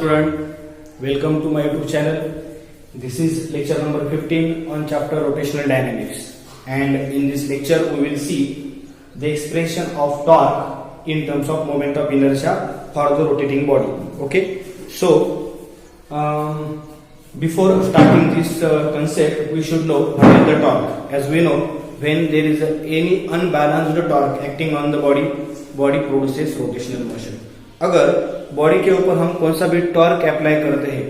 student, welcome to my YouTube channel. This is lecture number 15 on chapter rotational dynamics, and in this lecture we will see the expression of torque in terms of moment of inertia for the rotating body. Okay, so before starting this concept, we should know what is the torque. As we know, when there is any unbalanced torque acting on the body produces rotational motion. अगर body के ऊपर हम कौन सा भी torque apply करते हैं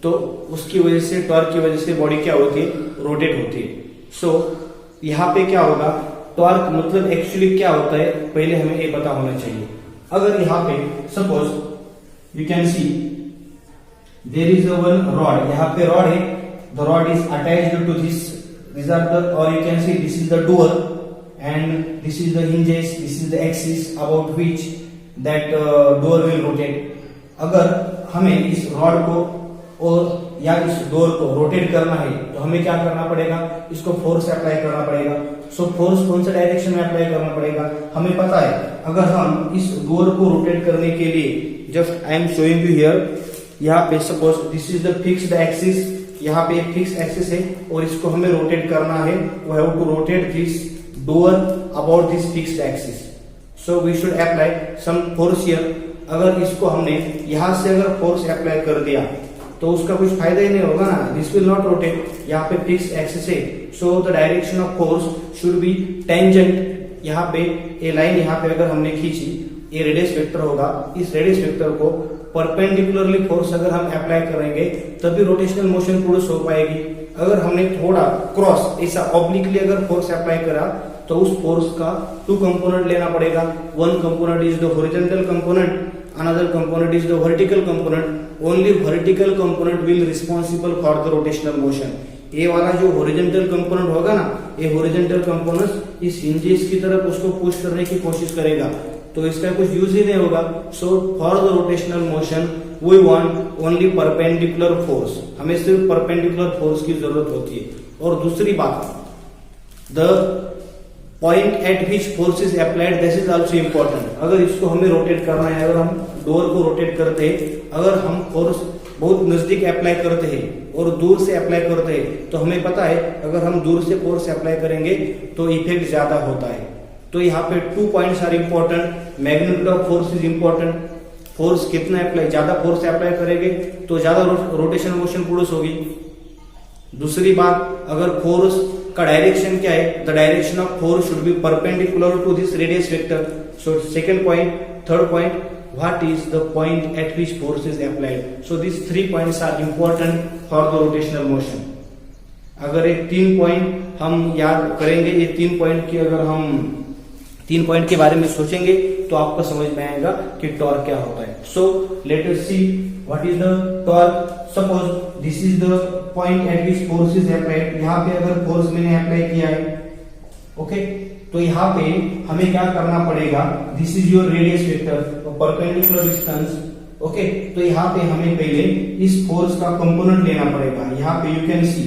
तो उसकी वजह से, टॉर्क की वजह से बॉडी क्या होती है, रोटेट होती है. सो यहाँ पे क्या होगा, टॉर्क मतलब एक्चुअली क्या होता है पहले हमें ये पता होना चाहिए. अगर यहाँ पे suppose you can see there is one rod, यहाँ पे रॉड है, the rod is attached to this or the, और you can see this is the door and this is the hinges, this is the axis about which that door will rotate. अगर हमें इस rod को और या इस door को rotate करना है तो हमें क्या करना पड़ेगा, इसको फोर्स अप्लाई करना पड़ेगा. सो फोर्स कौन सा डायरेक्शन में अप्लाई करना पड़ेगा हमें पता है. अगर हम इस डोर को रोटेट करने के लिए, just I am showing you here, यहाँ पे suppose this is the fixed axis, यहाँ पे एक फिक्स एक्सिस है और इसको हमें रोटेट करना है. We have to rotate this door about this fixed axis. So we should apply some force here. अगर इसको हमने यहां से अगर फोर्स अप्लाई कर दिया तो उसका कुछ फायदा ही नहीं होगा ना, दिस विल नॉट रोटेट. यहाँ पे फिक्स एक्सिस है, so the direction of force should B tangent. यहाँ पे ये लाइन यहाँ पे अगर हमने खींची, ये रेडियस वेक्टर होगा, इस रेडियस वेक्टर को परपेंडिकुलरली फोर्स अगर हम अप्लाई करेंगे तभी रोटेशनल मोशन प्रोड्यूस हो पाएगी. अगर हमने थोड़ा क्रॉस ऐसा ऑब्लिकली अगर फोर्स अप्लाई करा तो उस फोर्स का टू कंपोनेंट लेना पड़ेगा. One component is the horizontal component, another component is the vertical component. Only vertical component will responsible for the rotational motion. ये वाला जो हॉरिजॉन्टल कंपोनेंट होगा ना, ये हॉरिजॉन्टल कंपोनेंट इस हिंजेस की तरफ उसको पुश करने की कोशिश करेगा तो इसका कुछ यूज ही नहीं होगा. So for the rotational motion we want only perpendicular force. हमें सिर्फ परपेंडिकुलर फोर्स की जरूरत होती है. और दूसरी बात, the point eight which force is applied, this is also important. अगर इसको हमें रोटेट करना है, अगर हम डोर को रोटेट करते हैं, अगर हम फोर्स बहुत नजदीक अप्लाई करते हैं और दूर से अप्लाई करते हैं तो हमें पता है अगर हम दूर से फोर्स अप्लाई करेंगे तो इफेक्ट ज्यादा होता है. तो यहाँ पे 2 points are important. Magnitude of force is important. Force कितना अप्लाई, ज्यादा फोर्स अप्लाई करेंगे तो ज्यादा रोटेशन मोशन प्रोड्यूस होगी. दूसरी बात, अगर फोर्स का डायरेक्शन क्या है, the direction of force should be perpendicular to this radius vector. So second point. Third point, what is the point at which force is applied. So these 3 points are important for the rotational motion. अगर ये 3 point हम याद करेंगे, ये 3 point की अगर हम 3 point के बारे में सोचेंगे तो आपको समझ में आएगा कि टॉर्क क्या होता है. सो let us see what is the torque. Suppose this is the point eight which force is applied. यहाँ पे अगर फोर्स मैंने अप्लाई किया है, ओके, तो यहाँ पे हमें क्या करना पड़ेगा, this is your radius vector, perpendicular distance. Okay, तो यहाँ पे हमें पहले इस फोर्स का कंपोनेंट लेना पड़ेगा. यहाँ पे यू कैन सी,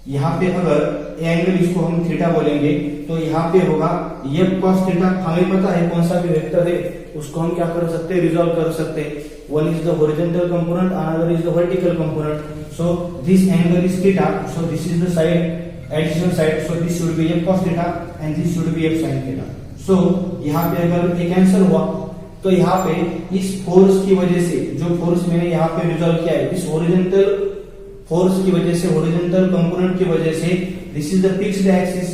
यहाँ पे अगर एंगल इसको हम थीटा बोलेंगे तो यहाँ पे होगा एफ कॉस थीटा. हमें पता है कौन सा भी वेक्टर है उसको हम क्या कर सकते हैं, रिजॉल्व कर सकते हैं. One is the horizontal component, another is the vertical component. So this angle is theta, so this is the side, additional side, so this should be F cos theta and this should be F sine theta. So यहाँ पे अगर एक answer हुआ तो यहाँ पे इस force की वजह से, जो फोर्स मैंने यहाँ पे रिजॉल्व किया है, इस ओरिजेंटल फोर्स की वजह से, ओरिजेंटल कंपोनेंट की वजह से, this is the fixed axis,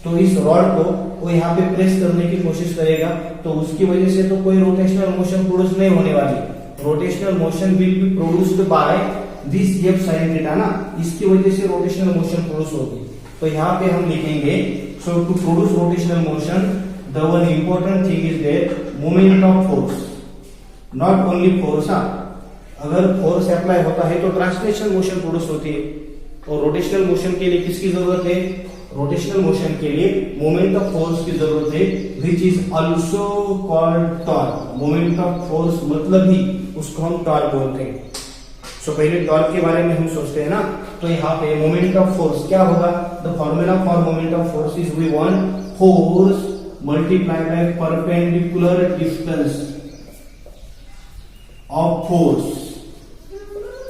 तो इस रॉड को वो यहाँ पे प्रेस करने की कोशिश करेगा तो उसकी वजह से तो कोई रोटेशनल मोशन प्रोड्यूस नहीं होने वाली. Rotational motion will be produced by this F sine theta ना, इसकी वजह से रोटेशनल मोशन प्रोड्यूस होगी. तो यहाँ पे हम लिखेंगे, so to produce rotational motion the one important thing is there moment of force, not only force. अगर फोर्स अप्लाई होता है तो ट्रांसलेशनल मोशन प्रोड्यूस होती है. और रोटेशनल मोशन के लिए किसकी जरूरत है, रोटेशनल मोशन के लिए मोमेंट ऑफ फोर्स की जरूरत है, which is also called torque. Moment of force मतलब ही उसको हम टॉर्क बोलते हैं. सो पहले टॉर्क के बारे में हम सोचते हैं ना, तो यहाँ पे मोमेंट ऑफ फोर्स क्या होगा, the formula for moment of force is we want force multiply by perpendicular distance of force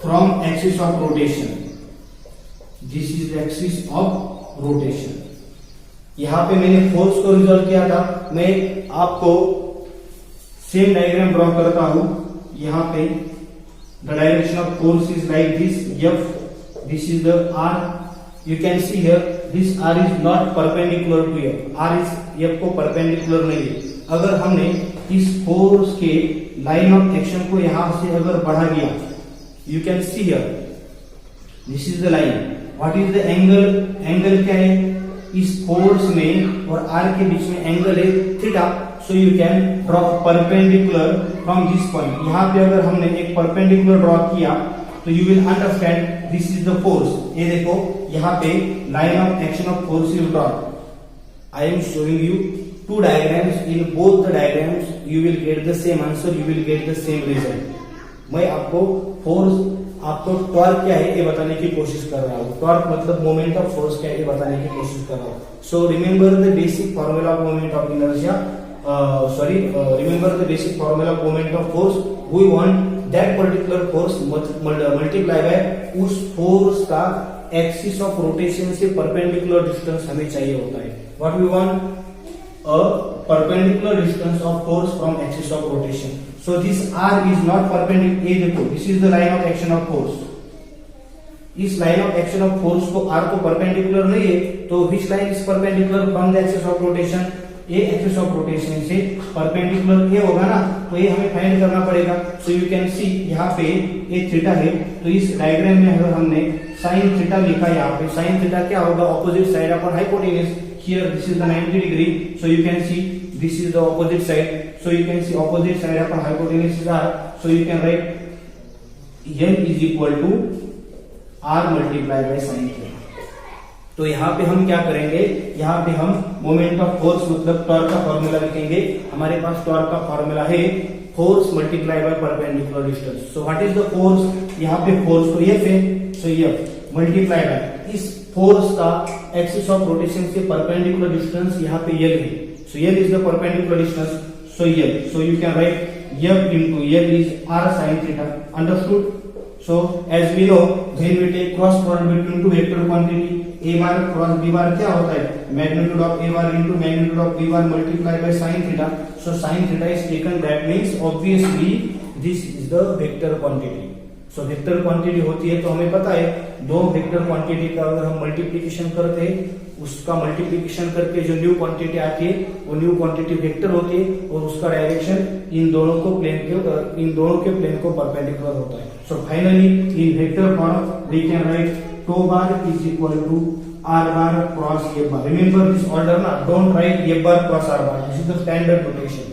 from axis of rotation. This is the axis of rotation. यहां पे मैंने फोर्स को रिजॉल्व किया था. मैं आपको सेम डायग्राम ड्रॉ करता हूं. यहां पे the direction of force is like this. F, this is the R. You can see here this R is not perpendicular to F. R is F को perpendicular नहीं है. अगर हमने इस फोर्स के लाइन ऑफ एक्शन को यहां से अगर बढ़ा दिया, you can see here this is the line. What is the angle? Angle क्या है? इस फोर्स में और R के बीच में एंगल है theta. So you can draw perpendicular from this point. यहाँ पे अगर हमने एक perpendicular draw किया तो you will understand this is the force. ये देखो यहाँ पे line of action of force is drawn. I am showing you two diagrams. In both the diagrams you will get the same answer. You will get the same result. मैं आपको force, आपको torque क्या है ये बताने की कोशिश कर रहा हूँ. टॉर्क मतलब मोमेंट ऑफ फोर्स क्या है ये बताने की कोशिश कर रहा हूँ. So remember the basic formula of moment of inertia. Remember the basic formula of moment of force. We want that particular force multiply by उस फोर्स का एक्सिस ऑफ रोटेशन से परपेंडिकुलर डिस्टेंस हमें चाहिए होता है. What we want? A perpendicular distance of force from axis of rotation. So this R is not perpendicular. ये देखो, this is the line of action of force. इस line of action of force को R को perpendicular नहीं है, तो which line is perpendicular from the axis of rotation? ये axis of rotation से परपेंडिकुलर ये होगा ना, तो ये हमें फाइंड करना पड़ेगा. सो यू कैन सी यहाँ पे ये थीटा है, तो इस डायग्राम में अगर हमने साइन थीटा लिखा यहाँ पे, साइन थीटा क्या होगा? Opposite side upon hypotenuse. Here this is the 90 degree. So you can see this is the opposite side. So you can see opposite side upon hypotenuse is R. So you can write n is equal to r multiply by sine theta. तो यहाँ पे हम क्या करेंगे? यहाँ पे हम moment of force मतलब टॉर्क का फॉर्मूला लिखेंगे. हमारे पास टॉर्क का फॉर्मूला है force multiply by perpendicular distance. So what is the force? यहाँ पे फोर्स तो F है, सो F मल्टीप्लाई बाय इस फोर्स का एक्सिस ऑफ रोटेशन से परपेंडिकुलर डिस्टेंस यहाँ पे L है. सो L is the perpendicular distance. So L, so you can right F into L is r sin theta. Understood? So as we know, when we take cross product between two vector quantity, a bar cross b bar क्या होता है? Magnitude of a bar into magnitude of b bar multiplied by sin theta. So sin theta is taken. That means obviously this is the vector quantity. So vector quantity होती है तो हमें पता है दो वेक्टर क्वांटिटी का अगर हम मल्टीप्लिकेशन करते हैं, उसका मल्टीप्लिकेशन करके जो न्यू क्वांटिटी आती है वो न्यू क्वांटिटी वेक्टर होती है और उसका डायरेक्शन इन दोनों के प्लेन को परपेंडिकुलर होता है. So finally in vector form we can write tau bar is equal to r bar cross a bar. Remember this order ना, don't write a bar cross r bar. This is the standard notation.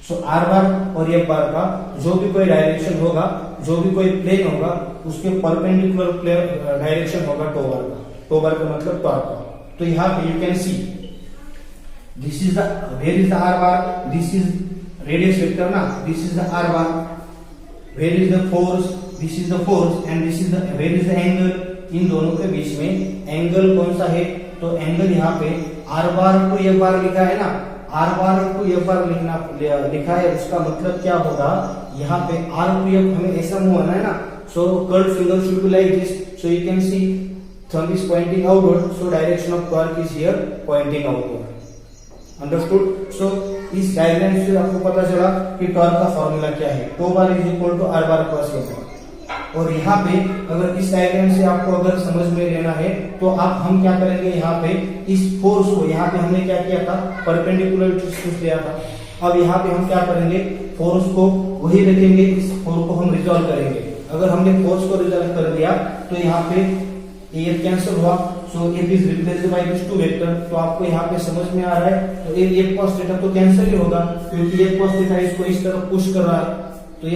So r bar और a bar का जो भी कोई direction होगा, जो भी कोई प्लेन होगा, उसके परपेंडिकुलर प्लेन डायरेक्शन होगा टो बार का. टो बार का मतलब टॉर्क का. तो यहाँ पे you can see this is the where is the r bar. This is radius vector ना, this is the r bar. Where is the force? This is the force and this is the where is the angle. इन दोनों के बीच में angle कौन सा है? तो angle यहाँ पे r बार टू f बार लिखा है ना, r बार टू f बार लिखा है. उसका मतलब क्या होगा? यहाँ पे r टू f हमें ऐसा मूव होना है ना. So curved finger should be like this. So you can see thumb is pointing outward, so direction of torque is here pointing outward. Understood? So इस डायग्राम से आपको पता चला कि टॉर्क का फॉर्मूला क्या है. Tau bar is equal to r bar plus f. और यहाँ पे अगर इस डायग्राम से आपको अगर समझ में लेना है तो हम क्या करेंगे? यहाँ पे इस फोर्स को, यहाँ पे हमने क्या किया था? परपेंडिकुलर डिस्टेंस लिया था. अब यहाँ पे हम क्या करेंगे? फोर्स को वही रखेंगे, इस फोर्स को हम रिजॉल्व करेंगे. अगर हमने फोर्स को रिजॉल्व कर दिया तो यहाँ पे ये कैंसिल हुआ. So F is replaced by this two vector. तो आपको यहाँ पे समझ में आ रहा है. तो F cos थीटा तो कैंसिल ही होगा क्योंकि F cos थीटा इसको इस तरफ पुश कर रहा है. तो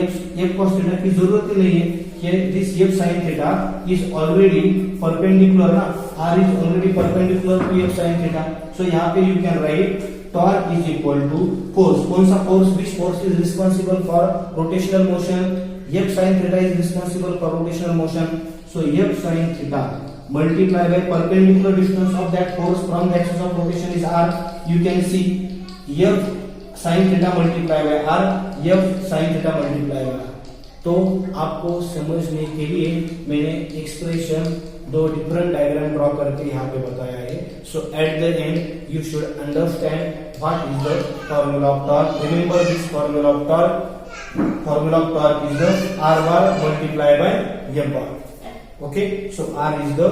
F cos थीटा की जरूरत ही नहीं है. This F sin theta is already perpendicular ना, R is already perpendicular to F sin theta. So यहाँ पे you can write torque is equal to force. कौन सा force? Which force is responsible for rotational motion? F sin theta is responsible for rotational motion. So F sin theta multiplied by perpendicular distance of that force from the axis of rotation is R. You can see F sin theta multiplied by R, F sin theta multiplied by R. तो आपको समझने के लिए मैंने expression दो different diagram draw करके यहाँ पे बताया है. So at the end you should understand what is the formula of torque. Remember this formula of torque. Formula of torque is the R bar multiplied by F bar. Okay, so R is the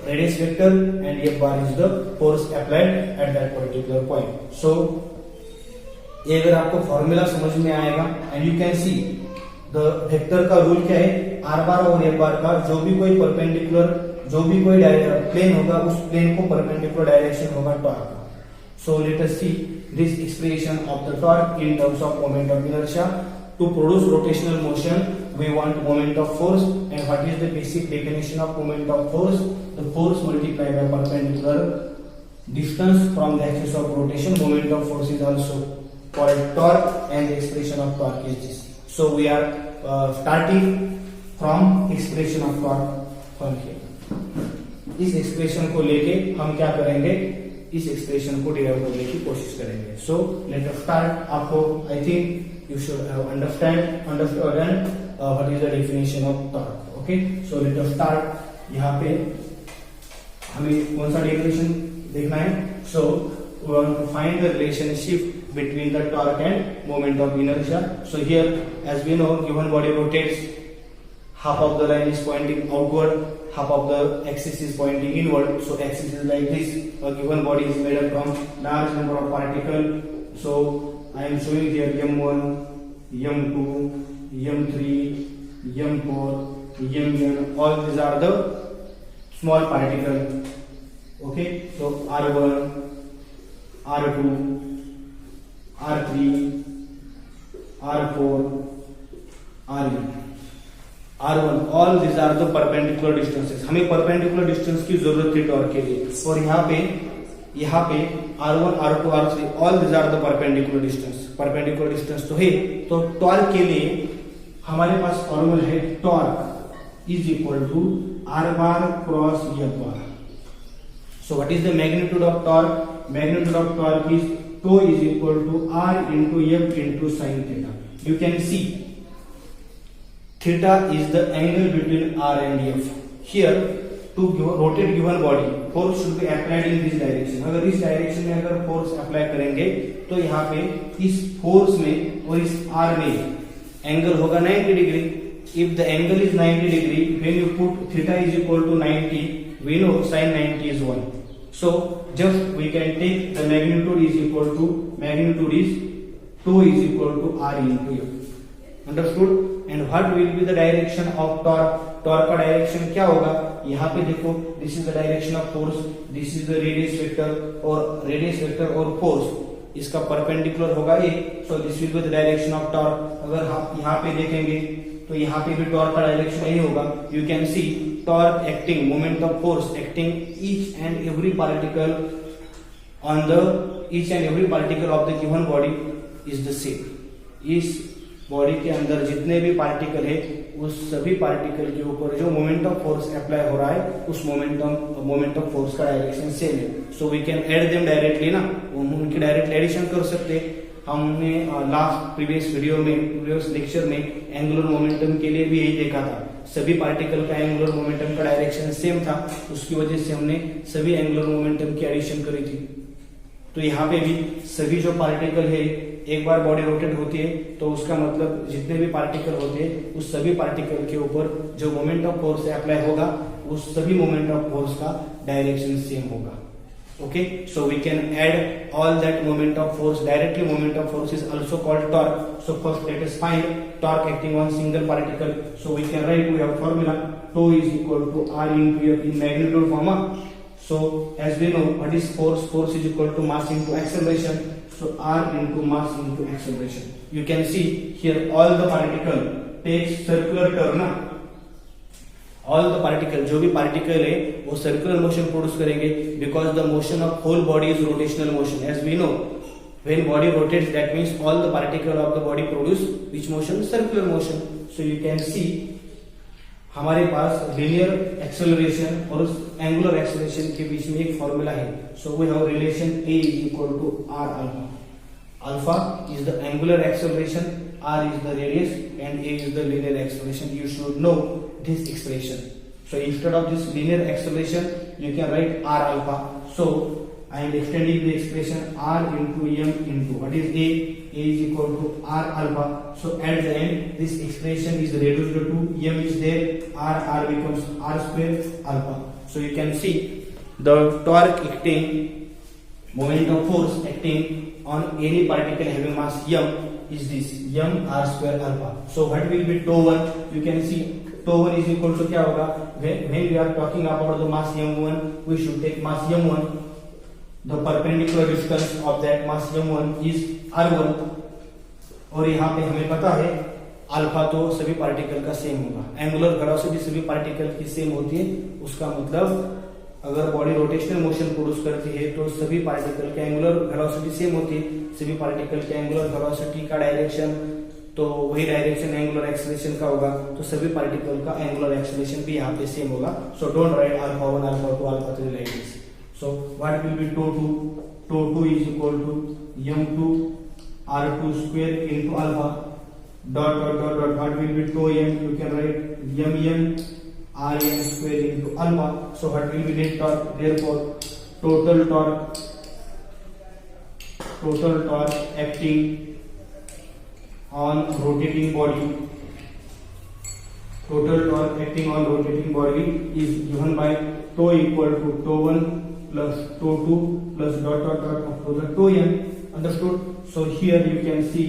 radius vector and F bar is the force applied at that particular point. So ये अगर आपको formula समझ में आएगा and you can see the vector का rule क्या है. R bar और F bar का जो भी कोई परपेंडिकुलर जो भी कोई प्लेन होगा उस प्लेन को परपेंडिकुलर डायरेक्शन होगा टॉर्क का. So let us see this expression of the torque in terms of moment of inertia. To produce rotational motion, we want moment of force, and what is the basic definition of moment of force? The force multiplied by perpendicular distance from the axis of rotation. Moment of force is also called torque, and the expression of torque is this. So we are starting from expression of torque from here. इस expression को लेके हम क्या करेंगे, इस expression को derive करने की कोशिश करेंगे. So let us start. आपको I think you should have understood what is the definition of torque. Okay, so let us start. यहाँ पे हमें कौन सा definition देखना है. So we want to find the relationship between the torque and moment of inertia. So here, as we know, given body rotates, half of the line is pointing outward, half of the axis is pointing inward. So axis is like this. A given body is made up from large number of particles. So I am showing here M1, M2, M3, M4, Mn. All these are the small particles. Okay, so R1, R2, R3, R4, Rn. R1. All these are the perpendicular distances. हमें perpendicular distance की जरूरत थी torque के लिए. और यहाँ पे R1, R2, R3 all these are the perpendicular distance. perpendicular distance तो है. तो टॉर्क के लिए हमारे पास फॉर्मूला है torque is equal to R bar cross F bar. So what is the magnitude of torque? Magnitude of torque is tau is equal to R into F into sin theta. You can see theta is the angle between R and F. Here to rotate given body, force should be applied in this direction. अगर इस direction में अगर force apply करेंगे तो यहाँ पे इस force में और इस R में एंगल होगा 90 degree. If the angle is 90 degree, when you put theta is equal to 90, we know sin 90 is 1. So just we can take the magnitude is equal to tau is equal to R into F. Understood? And what will be the direction of torque? Torque का direction क्या होगा. यहाँ पे देखो, this is the direction of force, this is the radius vector और force इसका perpendicular होगा ये. So this will be the direction of torque. अगर आप यहाँ पे देखेंगे तो यहाँ पे भी टॉर्क का डायरेक्शन यही होगा. You can C torque acting, moment of force acting each and every particle on the each and every particle of the given body is the same. इस बॉडी के अंदर जितने भी पार्टिकल है उस सभी पार्टिकल के ऊपर जो मोमेंट ऑफ फोर्स अप्लाई हो रहा है उस मोमेंट ऑफ फोर्स का डायरेक्शन सेम है. So we can add them directly ना, उनकी डायरेक्ट एडिशन कर सकते हैं. हमने लास्ट प्रीवियस लेक्चर में एंगुलर मोमेंटम के लिए भी यही देखा था. सभी पार्टिकल का एंगुलर मोमेंटम का डायरेक्शन सेम था, उसकी वजह से हमने सभी एंगुलर मोमेंटम की एडिशन करी थी. तो यहाँ पे भी सभी जो पार्टिकल है एक बार बॉडी रोटेट होती है तो उसका मतलब जितने भी पार्टिकल होते हैं उस सभी पार्टिकल के ऊपर जो मोमेंट ऑफ फोर्स अप्लाई होगा उस सभी मोमेंट ऑफ फोर्स का डायरेक्शन सेम होगा. Okay, so we can add all that moment of force directly. Moment of force is also called torque. So first let us find torque acting on single particle. So we can write, we have formula tau is equal to R into F in magnitude form. So as we know, what is force? Force is equal to mass into acceleration. So R into mass into acceleration. You can see here all the particle takes circular turn. All the particle, जो भी particle है वो circular motion produce करेंगे because the motion of whole body is rotational motion. As we know, when body rotates, that means all the particle of the body produce which motion? Circular motion. So you can see हमारे पास linear acceleration और angular acceleration के बीच में एक formula है. So we have relation A is equal to R alpha. Alpha is the angular acceleration r is the radius and a is the linear acceleration. You should know this expression. So instead of this linear acceleration, you can write r alpha. So I am extending the expression r into m into what is a? A is equal to r alpha. So at the end, this expression is reduced to m is there, r becomes r square alpha. So you can see the torque acting, moment of force acting on any particle having mass m is this m r square alpha. So what will be tau 1? You can see tau 1 is equal to क्या होगा? When we are talking about the mass m1, we should take mass m1. The perpendicular distance of that mass m1 is r1. और यहाँ पे हमें पता है alpha तो सभी पार्टिकल का सेम होगा. एंगुलर वेलोसिटी सभी पार्टिकल की सेम होती है. उसका मतलब अगर बॉडी रोटेशनल मोशन प्रोड्यूस करती है तो सभी पार्टिकल के एंगुलर वेलोसिटी सेम होती है. सभी पार्टिकल के एंगुलर वेलोसिटी का डायरेक्शन तो वही डायरेक्शन एंगुलर एक्सेलरेशन का होगा. तो सभी पार्टिकल का एंगुलर एक्सेलरेशन भी यहाँ पे सेम होगा. So don't write alpha 1 alpha 2 alpha 3 like this. So what will be tau 2? tau 2 is equal to m2 r2 square into alpha dot what will be tau m? You can write m rn square into alpha. So what will be net torque? Therefore total torque acting on rotating body, is given by tau equal to tau 1 plus tau 2 plus dot up to the tau m. Understood? So here you can see,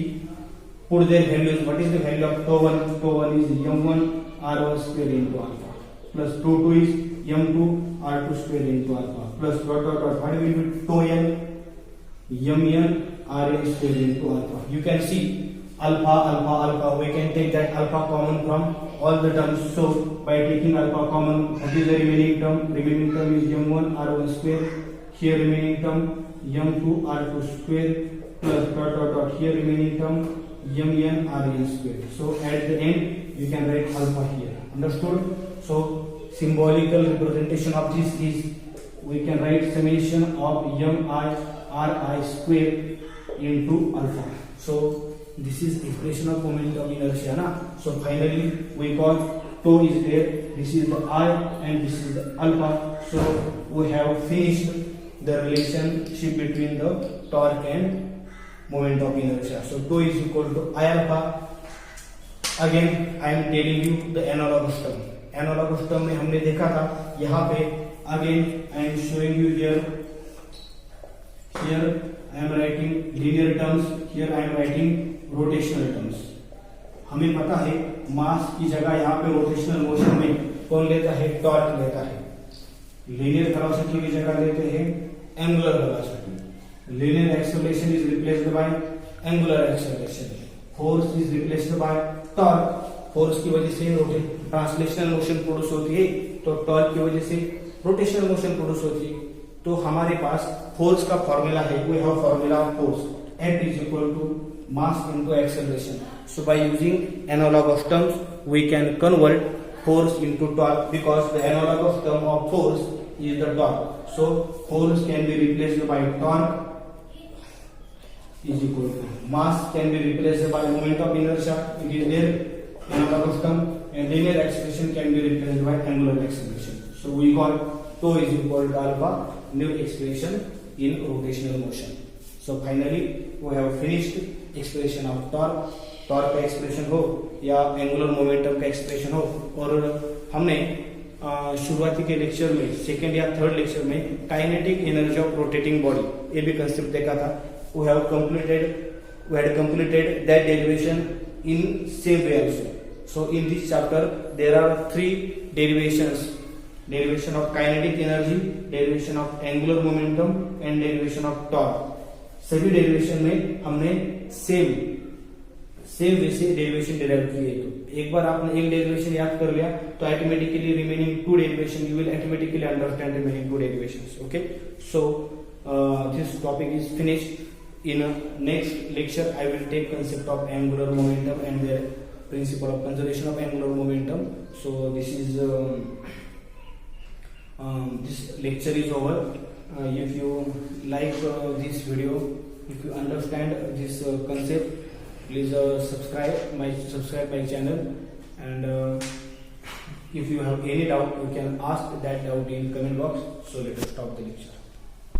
put their values. What is the value of tau 1? Tau 1 is m1 r1 square into alpha plus tau 2 is m2 r2 square into alpha plus dot. What will be tau n? mn rn square into alpha. You can see alpha. We can take that alpha common from all the terms. So by taking alpha common, what is the remaining term? Remaining term is m1 r1 square. Here remaining term m2 r2 square plus dot. Here remaining term mn rn square. So at the end you can write alpha here. Understood? So symbolical representation of this is, we can write summation of mi ri square into alpha. So this is expression of moment of inertia na. So finally we got tau is there, this is the I and this is the alpha. So we have finished the relationship between the torque and moment of inertia. So tau is equal to I alpha. Again I am telling you the analogous term. Analogous term में हमने देखा था. यहाँ पे again I am showing you here I am writing linear terms, here I am writing rotational terms. हमें पता है मास की जगह यहाँ पे रोटेशनल मोशन में कौन लेता है? टॉर्क लेता है. लीनियर वेलोसिटी की जगह लेते हैं angular velocity. Linear acceleration is replaced bye angular acceleration. Force is replaced bye torque. Force की वजह से ट्रांसलेशनल मोशन प्रोड्यूस होती है, तो टॉर्क की वजह से रोटेशनल मोशन प्रोड्यूस होती है. तो हमारे पास फोर्स का फॉर्मूला है. We have formula of force, F is equal to mass into acceleration. So by using analogous terms, we can convert force into torque, because the analogous term of force is the torque. So force can be replaced by torque is equal to mass can be replaced by moment of inertia. It is there analogous term, and linear acceleration can be replaced by angular acceleration. So we got tau is equal to alpha, new expression in rotational motion. So finally we have finished expression of torque. Torque का expression हो या angular momentum का expression हो. और हमने शुरुआती के lecture में, सेकेंड या थर्ड लेक्चर में kinetic energy of rotating body, ये भी कंसेप्ट देखा था. we had completed that derivation in same way also. So in this chapter there are three derivations: derivation of kinetic energy, derivation of angular momentum and derivation of torque. सभी derivation में हमने same way से derivation derive किए. तो एक बार आपने एक derivation याद कर लिया तो automatically remaining to derivation you will automatically understand remaining to derivations. Okay, so this topic is finished. In next lecture I will take concept of angular momentum and the principle of conservation of angular momentum. So this is this lecture is over. If you like this video, if you understand this concept, Please subscribe my channel, and if you have any doubt, you can ask that doubt in comment box. So let us stop the lecture.